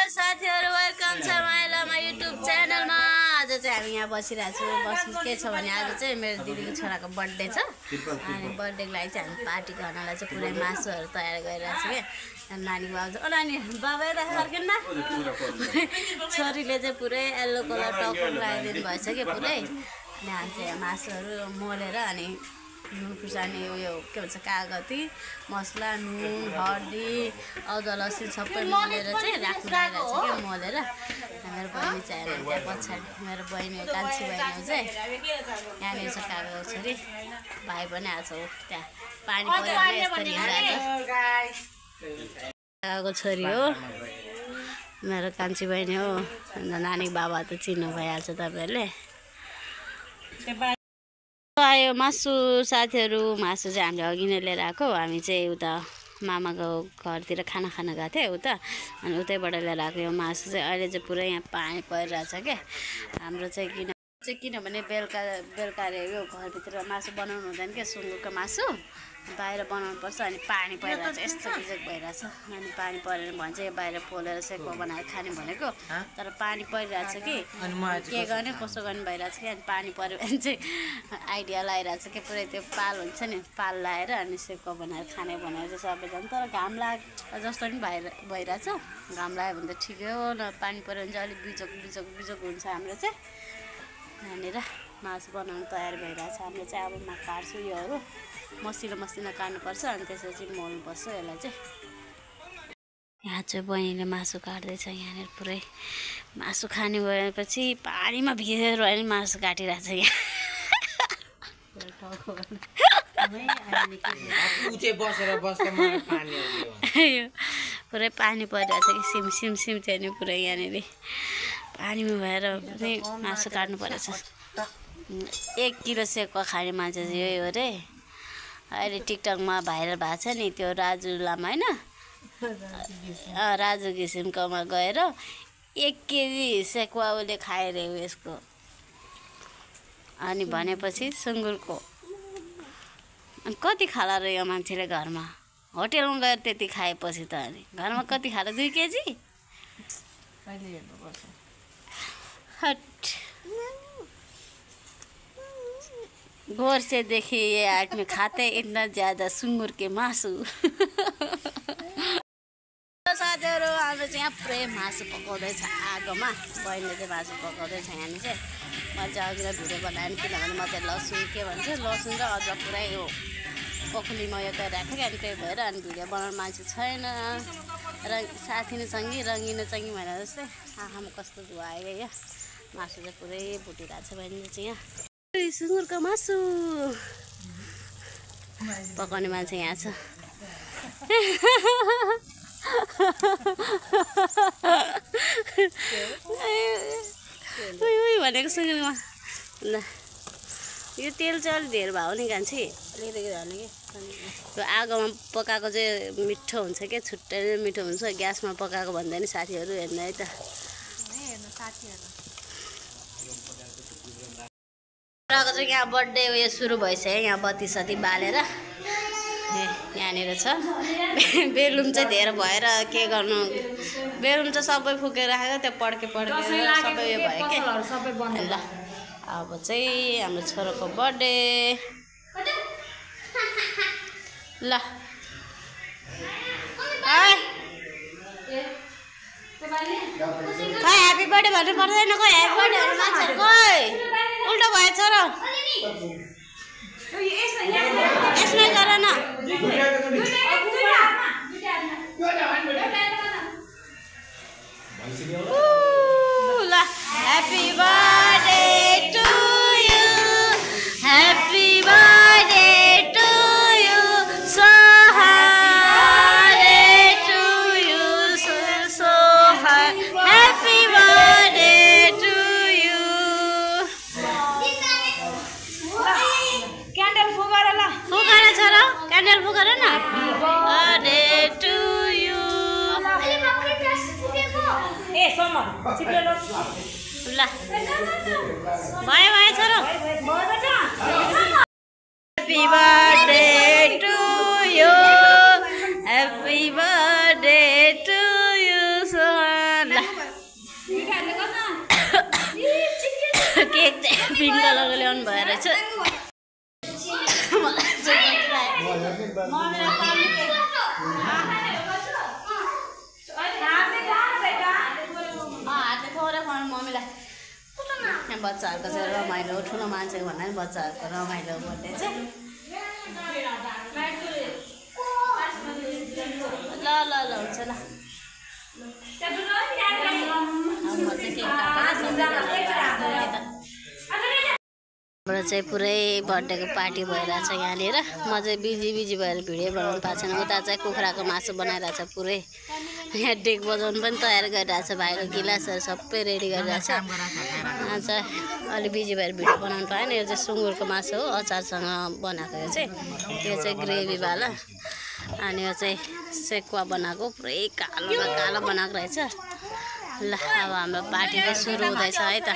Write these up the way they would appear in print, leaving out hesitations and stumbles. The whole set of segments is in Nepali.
साथीहरु वेलकम छ माइलामा युट्युब च्यानलमा। आज चाहिँ हामी यहाँ बसिरहेको छौँ। बस्नु के छ भने आज चाहिँ मेरो दिदीको छोराको बर्थडे छ अनि बर्थडेको लागि चाहिँ हामी पार्टी गर्नलाई चाहिँ पुरै मासुहरू तयार गरिरहेको छ के। नानी बाबु ओ नानी बाबा यता फर्किन न। छोरीले चाहिँ पुरै येल्लो कलर टकन लगाइदिनु भएछ कि पुरै। अनि हामी चाहिँ मासुहरू मोलेर अनि नुन खुर्सानी उयो के भन्छ कागती मसला नुन हर्दी अदुवा लसुन सबै मोलेर चाहिँ राख्नु लागिरहेको छ क्या मोलेर। मेरो बहिनी चाहिँ त्यहाँ पछाडि मेरो बहिनी कान्छी बहिनी चाहिँ यहाँनिर छ काकाको छोरी भाइ पनि आएको छ त्यहाँ पानी परेर यस्तरी हिँडिरहेको छ। काकाको छोरी हो मेरो कान्छी बहिनी हो। अन्त नानी बाबा त चिन्नु भइहाल्छ तपाईँहरूले। आयो मासु साथीहरू। मासु चाहिँ हामीले अघि नै लिएर आएको। हामी चाहिँ उता मामाको घरतिर खाना खान गएको थियौँ उता अनि उतैबाट लिएर आएको यो मासु चाहिँ। अहिले चाहिँ पुरै यहाँ पानी परिरहेछ क्या हाम्रो चाहिँ किनभने बेलुका अरे यो घरभित्र मासु बनाउनु हुँदैन क्या। सुँगुरको मासु बाहिर बनाउनु पर्छ अनि पानी परिरहेछ यस्तो बिजोग भइरहेछ। अनि पानी परेर भन्छ यो बाहिर पोलेर सेकुवा बनाएर खाने भनेको तर पानी परिरहेछ कि के गर्ने कसो गर्ने भइरहेछ कि। अनि पानी पऱ्यो भने चाहिँ आइडिया लगाइरहेछ कि पुरै त्यो पाल हुन्छ नि पाल लगाएर अनि सेकुवा बनाएर खाने भनेर चाहिँ सबैजना। तर घाम लाग जस्तो पनि भइरहेछ। घाम लाग्यो भने त ठिकै हो न पानी पऱ्यो भने चाहिँ अलिक बिजोग हुन्छ। हाम्रो चाहिँ यहाँनिर मासु बनाउनु तयार भइरहेछ। हामीले चाहिँ अब म काट्छु योहरू मसिनो काट्नुपर्छ अनि त्यसपछि मोल्नुपर्छ यसलाई चाहिँ। यहाँ चाहिँ बहिनीले मासु काट्दैछ। यहाँनिर पुरै मासु खाने भएपछि पानीमा भिजेर अनि मासु काटिरहेछ यहाँ। पुरै पानी परिरहेछ कि सिम थियो नि पुरै यहाँनिर पानीमा भएर पनि मासु काट्नु परेछ। 1 किलो सेकुवा खाने मान्छे चाहिँ यही हो रे। अहिले टिकटकमा भाइरल भएको छ नि त्यो राजु लामा होइन राजु घिसिमकोमा गएर 1 केजी सेकुवा उसले खाएर यसको। अनि भनेपछि सुँगुरको अनि कति खाला रह्यो मान्छेले घरमा होटेलमा गएर त्यति खाएपछि त अनि घरमा कति खाला 2 केजी हट। गौर से देखिए ये आदमी खाते इतना ज़्यादा सुँगुर के मासु। साथीहरू हाम्रो चाहिँ यहाँ पुरै मासु पकाउँदैछ आगोमा। बहिनीले चाहिँ मासु पकाउँदैछ यहाँ चाहिँ मजा अघि भिडियो बनायो किनभने म चाहिँ लसुन के भन्छ लसुन र अदुवा पुरै यो पोखलीमा यो गरिरहेको थिएँ अनि त्यही भएर अनि भिडियो बनाउनु मान्छे छैन र साथी नै सँगै रङ्गिन चङ्गी भनेर जस्तै आँखामा कस्तो धुवा आयो या मासु चाहिँ पुरै भुटिरहेको छ बहिनीले चाहिँ यहाँ। सुँगुरको मासु पकाउने मान्छे यहाँ छ। भनेको सुँगुरमा ल यो तेल चाहिँ अलिक धेर भयो नि कान्छी अलिकति हाल्ने कि त्यो आगोमा पकाएको चाहिँ मिठो हुन्छ क्या छुट्टै मिठो हुन्छ। ग्यासमा पकाएको भन्दा नि साथीहरू हेर्नु है त। छोराको चाहिँ यहाँ बर्थडे उयो सुरु भइसक्यो यहाँ बत्ती सती बालेर यहाँनिर छ। बेलुन चाहिँ धेरै भएर के गर्नु बेलुन चाहिँ सबै फुकेर राखेको त्यो पड्के सबै उयो भयो क्या। ल अब चाहिँ हाम्रो छोराको बर्थडे ल खै ह्याप्पी बर्थडे भन्नु पर्दैन खै ह्याप्पी बर्थडे मान्छे खै उल्टो भएछ र यसमै गर न। ल happy birthday to you happy birthday to you सोहारे टु यु सोहा happy birthday to you. Candle फुगार ल फुगार छ र क्यान्डल फुगार न बर्थडे टु यु। ल भयो छ र happy birthday to you happy birthday to you Soha. ल पिङ्क कलरको ल्याउनु भयो रहेछ मम्मीलाई बच्चाहरूको चाहिँ रमाइलो ठुलो मान्छेको भन्दा पनि बच्चाहरूको रमाइलो बर्थडे चाहिँ ल ल ल हुन्छ ल हाम्रो चाहिँ पुरै बर्थडेको पार्टी भइरहेछ यहाँनिर म चाहिँ बिजी भएर भिडियो बनाउनु पाएको छैन उता चाहिँ कुखुराको मासु बनाइरहेछ पुरै यहाँ डेक बजाउनु पनि तयार गरिरहेछ भाइको गिलासहरू सबै रेडी गरिरहेछ चाहिँ अलि बिजी भएर भिडियो बनाउनु पाएन यो चाहिँ सुँगुरको मासु हो अचारसँग बनाएको यो चाहिँ ग्रेभीवाला अनि यो चाहिँ सेकुवा बनाएको पुरै कालो बनाएको रहेछ ल अब हाम्रो पार्टी चाहिँ सुरु हुँदैछ है त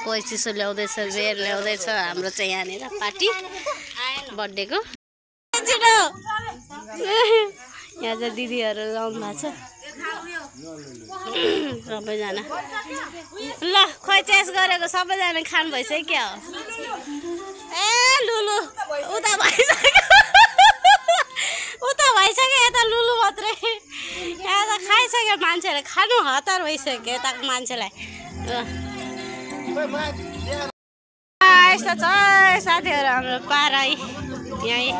कोही चिसो ल्याउँदैछ बेर ल्याउँदैछ हाम्रो चाहिँ यहाँनिर पार्टी बर्थडेको यहाँ चाहिँ दिदीहरू आउनु भएको छ सबैजना ल खोइ चेस गरेको सबैजना खानु भइसक्यो क्या हो ए लुलु उता भइसक्यो यता लुलु मात्रै यहाँ त खाइसक्यो मान्छेले खानु हतार भइसक्यो यताको मान्छेलाई यस्तो छ साथीहरू हाम्रो पारा यहीँ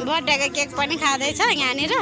बर्थडेको केक पनि खाँदैछ यहाँनिर